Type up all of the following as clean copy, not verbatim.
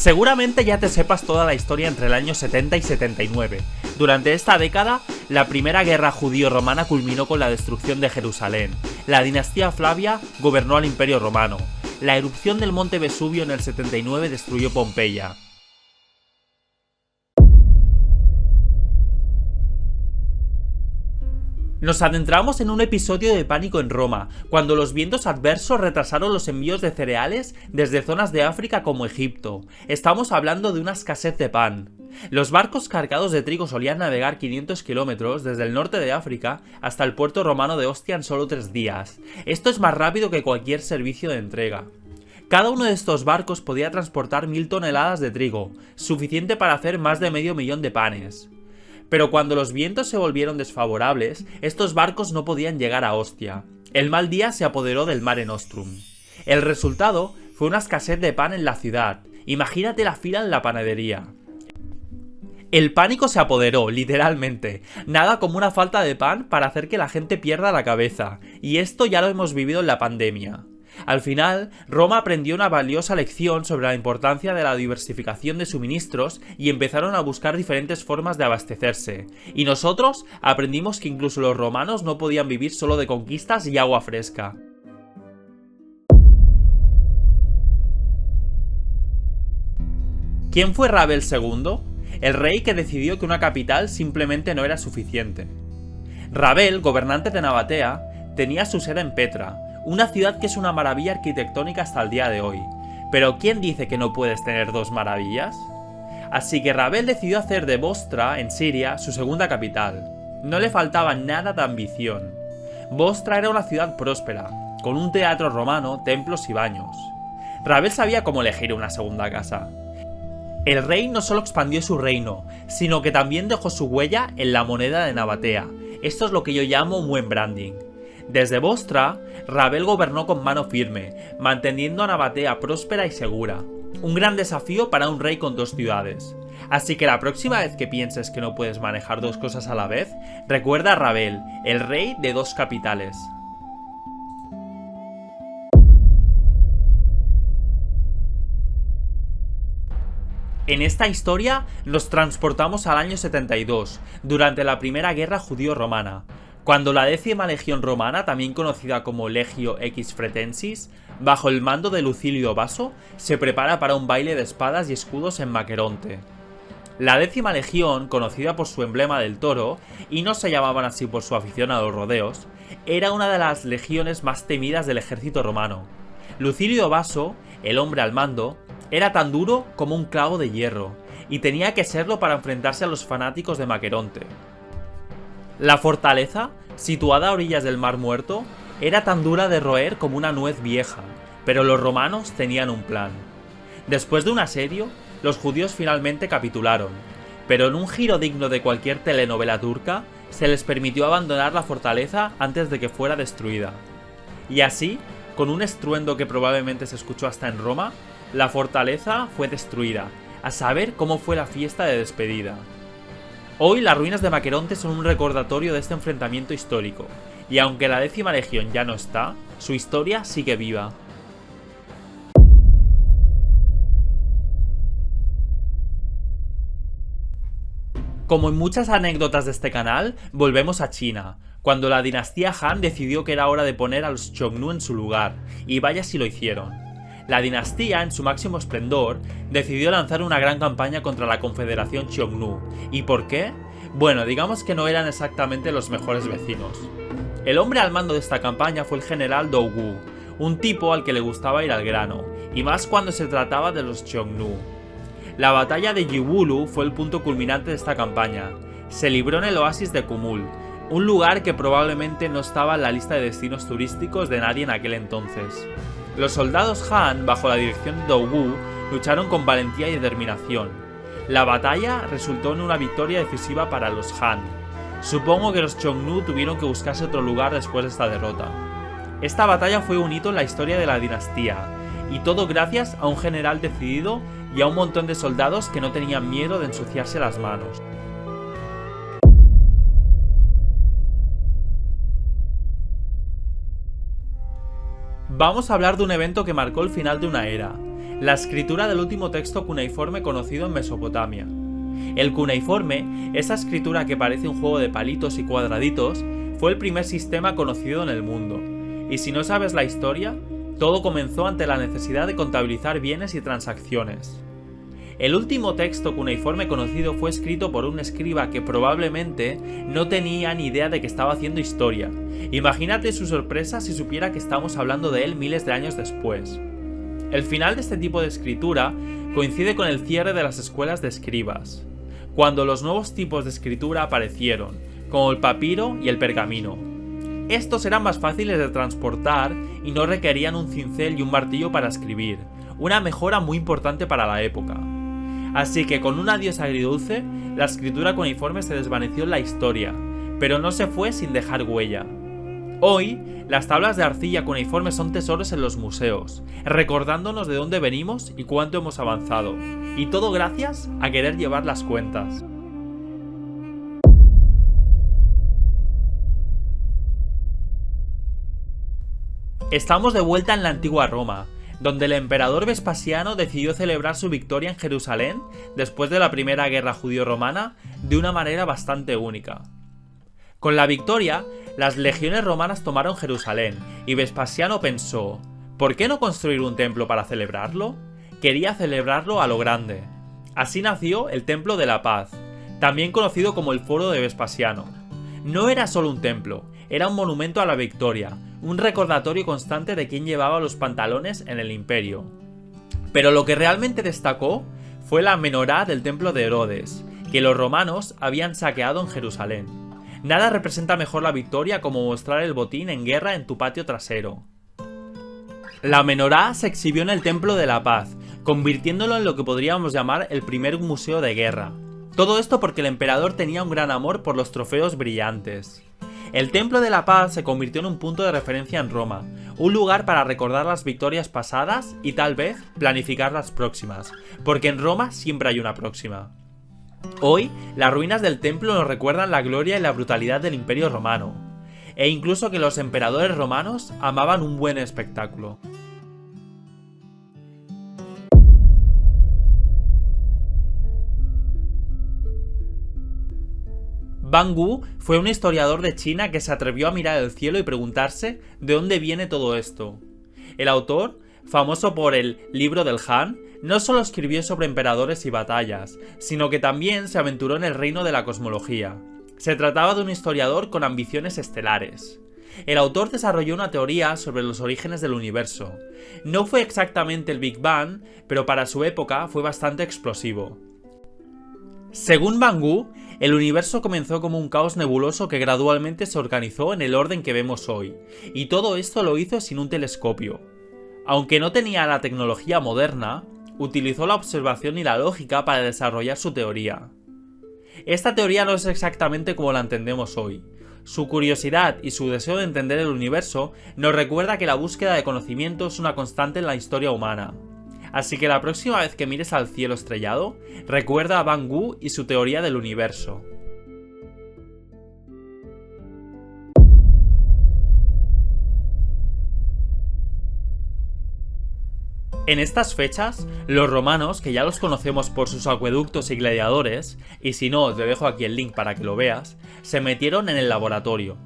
Seguramente ya te sepas toda la historia entre el año 70 y 79. Durante esta década, la primera guerra judío-romana culminó con la destrucción de Jerusalén. La dinastía Flavia gobernó al Imperio Romano. La erupción del monte Vesubio en el 79 destruyó Pompeya. Nos adentramos en un episodio de pánico en Roma, cuando los vientos adversos retrasaron los envíos de cereales desde zonas de África como Egipto. Estamos hablando de una escasez de pan. Los barcos cargados de trigo solían navegar 500 kilómetros desde el norte de África hasta el puerto romano de Ostia en solo 3 días. Esto es más rápido que cualquier servicio de entrega. Cada uno de estos barcos podía transportar 1000 toneladas de trigo, suficiente para hacer más de medio millón de panes. Pero cuando los vientos se volvieron desfavorables, estos barcos no podían llegar a Ostia. El mal día se apoderó del Mare Nostrum. El resultado fue una escasez de pan en la ciudad. Imagínate la fila en la panadería. El pánico se apoderó, literalmente. Nada como una falta de pan para hacer que la gente pierda la cabeza. Y esto ya lo hemos vivido en la pandemia. Al final, Roma aprendió una valiosa lección sobre la importancia de la diversificación de suministros y empezaron a buscar diferentes formas de abastecerse. Y nosotros aprendimos que incluso los romanos no podían vivir solo de conquistas y agua fresca. ¿Quién fue Rabel II? El rey que decidió que una capital simplemente no era suficiente. Rabel, gobernante de Nabatea, tenía su sede en Petra, una ciudad que es una maravilla arquitectónica hasta el día de hoy. Pero ¿quién dice que no puedes tener dos maravillas? Así que Rabel decidió hacer de Bostra, en Siria, su segunda capital. No le faltaba nada de ambición. Bostra era una ciudad próspera, con un teatro romano, templos y baños. Rabel sabía cómo elegir una segunda casa. El rey no solo expandió su reino, sino que también dejó su huella en la moneda de Nabatea. Esto es lo que yo llamo un buen branding. Desde Bostra, Rabel gobernó con mano firme, manteniendo a Nabatea próspera y segura. Un gran desafío para un rey con dos ciudades. Así que la próxima vez que pienses que no puedes manejar dos cosas a la vez, recuerda a Rabel, el rey de dos capitales. En esta historia nos transportamos al año 72, durante la primera guerra judío-romana, cuando la 10ª legión romana, también conocida como Legio X Fretensis, bajo el mando de Lucilio Vaso, se prepara para un baile de espadas y escudos en Maqueronte. La 10ª legión, conocida por su emblema del toro, y no se llamaban así por su afición a los rodeos, era una de las legiones más temidas del ejército romano. Lucilio Vaso, el hombre al mando, era tan duro como un clavo de hierro, y tenía que serlo para enfrentarse a los fanáticos de Maqueronte. La fortaleza, situada a orillas del Mar Muerto, era tan dura de roer como una nuez vieja, pero los romanos tenían un plan. Después de un asedio, los judíos finalmente capitularon, pero en un giro digno de cualquier telenovela turca, se les permitió abandonar la fortaleza antes de que fuera destruida. Y así, con un estruendo que probablemente se escuchó hasta en Roma, la fortaleza fue destruida, a saber cómo fue la fiesta de despedida. Hoy las ruinas de Maqueronte son un recordatorio de este enfrentamiento histórico, y aunque la 10ª legión ya no está, su historia sigue viva. Como en muchas anécdotas de este canal, volvemos a China, cuando la dinastía Han decidió que era hora de poner a los Xiongnu en su lugar, y vaya si lo hicieron. La dinastía, en su máximo esplendor, decidió lanzar una gran campaña contra la Confederación Xiongnu. ¿Y por qué? Bueno, digamos que no eran exactamente los mejores vecinos. El hombre al mando de esta campaña fue el general Dou Wu, un tipo al que le gustaba ir al grano, y más cuando se trataba de los Xiongnu. La batalla de Yiwulu fue el punto culminante de esta campaña. Se libró en el oasis de Kumul, un lugar que probablemente no estaba en la lista de destinos turísticos de nadie en aquel entonces. Los soldados Han, bajo la dirección de Dou Wu, lucharon con valentía y determinación. La batalla resultó en una victoria decisiva para los Han. Supongo que los Xiongnu tuvieron que buscarse otro lugar después de esta derrota. Esta batalla fue un hito en la historia de la dinastía, y todo gracias a un general decidido y a un montón de soldados que no tenían miedo de ensuciarse las manos. Vamos a hablar de un evento que marcó el final de una era. la escritura del último texto cuneiforme conocido en Mesopotamia. El cuneiforme, esa escritura que parece un juego de palitos y cuadraditos, fue el primer sistema conocido en el mundo. Y si no sabes la historia, todo comenzó ante la necesidad de contabilizar bienes y transacciones. El último texto cuneiforme conocido fue escrito por un escriba que probablemente no tenía ni idea de que estaba haciendo historia. Imagínate su sorpresa si supiera que estamos hablando de él miles de años después. El final de este tipo de escritura coincide con el cierre de las escuelas de escribas, cuando los nuevos tipos de escritura aparecieron, como el papiro y el pergamino. Estos eran más fáciles de transportar y no requerían un cincel y un martillo para escribir, una mejora muy importante para la época. Así que con un adiós agridulce, la escritura cuneiforme se desvaneció en la historia, pero no se fue sin dejar huella. Hoy, las tablas de arcilla cuneiforme son tesoros en los museos, recordándonos de dónde venimos y cuánto hemos avanzado, y todo gracias a querer llevar las cuentas. Estamos de vuelta en la antigua Roma, donde el emperador Vespasiano decidió celebrar su victoria en Jerusalén después de la primera guerra judío-romana de una manera bastante única. Con la victoria, las legiones romanas tomaron Jerusalén y Vespasiano pensó, ¿por qué no construir un templo para celebrarlo? Quería celebrarlo a lo grande. Así nació el Templo de la Paz, también conocido como el Foro de Vespasiano. No era solo un templo, era un monumento a la victoria, un recordatorio constante de quién llevaba los pantalones en el imperio. Pero lo que realmente destacó fue la menorá del templo de Herodes, que los romanos habían saqueado en Jerusalén. Nada representa mejor la victoria como mostrar el botín en guerra en tu patio trasero. La menorá se exhibió en el Templo de la Paz, convirtiéndolo en lo que podríamos llamar el primer museo de guerra. Todo esto porque el emperador tenía un gran amor por los trofeos brillantes. El Templo de la Paz se convirtió en un punto de referencia en Roma, un lugar para recordar las victorias pasadas y tal vez planificar las próximas, porque en Roma siempre hay una próxima. Hoy, las ruinas del templo nos recuerdan la gloria y la brutalidad del Imperio Romano, e incluso que los emperadores romanos amaban un buen espectáculo. Van Gu fue un historiador de China que se atrevió a mirar el cielo y preguntarse de dónde viene todo esto. El autor, famoso por el Libro del Han, no solo escribió sobre emperadores y batallas, sino que también se aventuró en el reino de la cosmología. Se trataba de un historiador con ambiciones estelares. El autor desarrolló una teoría sobre los orígenes del universo. No fue exactamente el Big Bang, pero para su época fue bastante explosivo. Según Van Gu, el universo comenzó como un caos nebuloso que gradualmente se organizó en el orden que vemos hoy, y todo esto lo hizo sin un telescopio. Aunque no tenía la tecnología moderna, utilizó la observación y la lógica para desarrollar su teoría. Esta teoría no es exactamente como la entendemos hoy. Su curiosidad y su deseo de entender el universo nos recuerda que la búsqueda de conocimiento es una constante en la historia humana. Así que la próxima vez que mires al cielo estrellado, recuerda a Van Gu y su teoría del universo. En estas fechas, los romanos, que ya los conocemos por sus acueductos y gladiadores, y si no, te dejo aquí el link para que lo veas, se metieron en el laboratorio.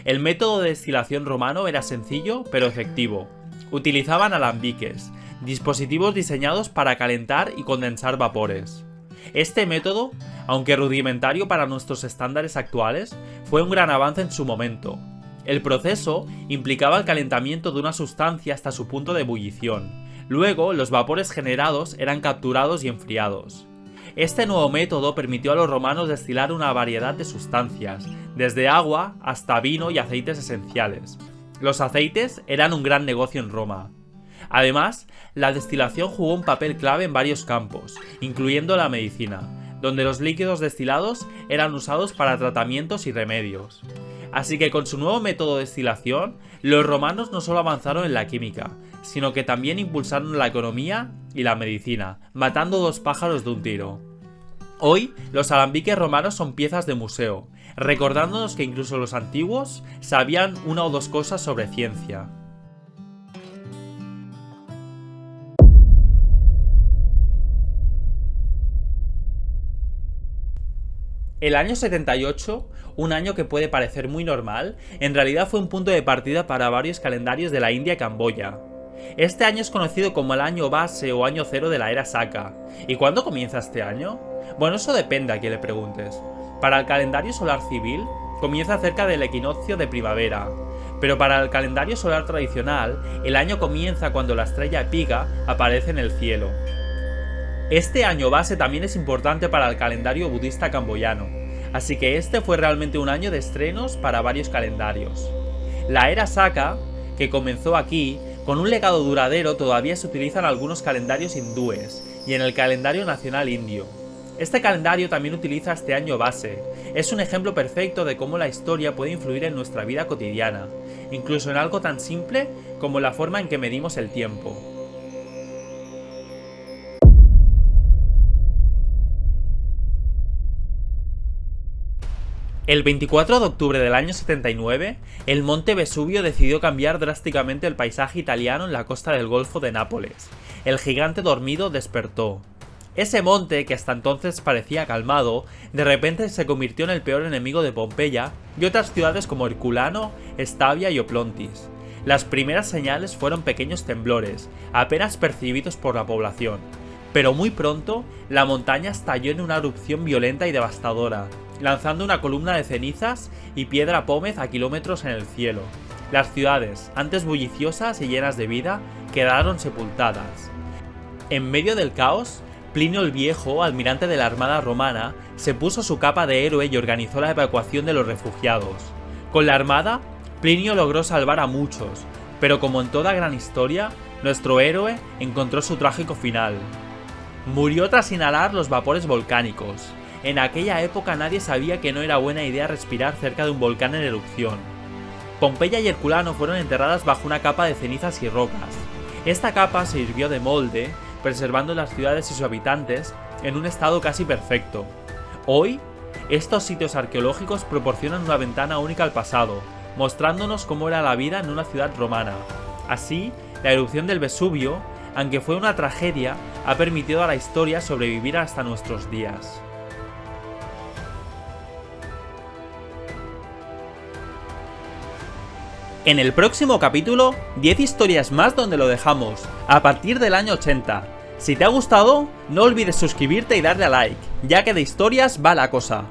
El método de destilación romano era sencillo pero efectivo. Utilizaban alambiques, dispositivos diseñados para calentar y condensar vapores. Este método, aunque rudimentario para nuestros estándares actuales, fue un gran avance en su momento. El proceso implicaba el calentamiento de una sustancia hasta su punto de ebullición. Luego, los vapores generados eran capturados y enfriados. Este nuevo método permitió a los romanos destilar una variedad de sustancias, desde agua hasta vino y aceites esenciales. Los aceites eran un gran negocio en Roma. Además, la destilación jugó un papel clave en varios campos, incluyendo la medicina, donde los líquidos destilados eran usados para tratamientos y remedios. Así que con su nuevo método de destilación, los romanos no solo avanzaron en la química, sino que también impulsaron la economía y la medicina, matando dos pájaros de un tiro. Hoy, los alambiques romanos son piezas de museo, recordándonos que incluso los antiguos sabían una o dos cosas sobre ciencia. El año 78, un año que puede parecer muy normal, en realidad fue un punto de partida para varios calendarios de la India y Camboya. Este año es conocido como el año base o año cero de la era Saka. ¿Y cuándo comienza este año? Bueno, eso depende a quien le preguntes. Para el calendario solar civil, comienza cerca del equinoccio de primavera, pero para el calendario solar tradicional, el año comienza cuando la estrella Epiga aparece en el cielo. Este año base también es importante para el calendario budista camboyano, así que este fue realmente un año de estrenos para varios calendarios. La era Saka, que comenzó aquí, con un legado duradero todavía se utiliza en algunos calendarios hindúes y en el calendario nacional indio. Este calendario también utiliza este año base. Es un ejemplo perfecto de cómo la historia puede influir en nuestra vida cotidiana, incluso en algo tan simple como la forma en que medimos el tiempo. El 24 de octubre del año 79, el monte Vesubio decidió cambiar drásticamente el paisaje italiano en la costa del Golfo de Nápoles. El gigante dormido despertó. Ese monte, que hasta entonces parecía calmado, de repente se convirtió en el peor enemigo de Pompeya y otras ciudades como Herculano, Estavia y Oplontis. Las primeras señales fueron pequeños temblores, apenas percibidos por la población. Pero muy pronto, la montaña estalló en una erupción violenta y devastadora, lanzando una columna de cenizas y piedra pómez a kilómetros en el cielo. Las ciudades, antes bulliciosas y llenas de vida, quedaron sepultadas. En medio del caos, Plinio el Viejo, almirante de la Armada romana, se puso su capa de héroe y organizó la evacuación de los refugiados. Con la armada, Plinio logró salvar a muchos, pero como en toda gran historia, nuestro héroe encontró su trágico final. Murió tras inhalar los vapores volcánicos. En aquella época nadie sabía que no era buena idea respirar cerca de un volcán en erupción. Pompeya y Herculano fueron enterradas bajo una capa de cenizas y rocas. Esta capa sirvió de molde, preservando las ciudades y sus habitantes en un estado casi perfecto. Hoy, estos sitios arqueológicos proporcionan una ventana única al pasado, mostrándonos cómo era la vida en una ciudad romana. Así, la erupción del Vesubio, aunque fue una tragedia, ha permitido a la historia sobrevivir hasta nuestros días. En el próximo capítulo, 10 historias más donde lo dejamos, a partir del año 80. Si te ha gustado, no olvides suscribirte y darle a like, ya que de historias va la cosa.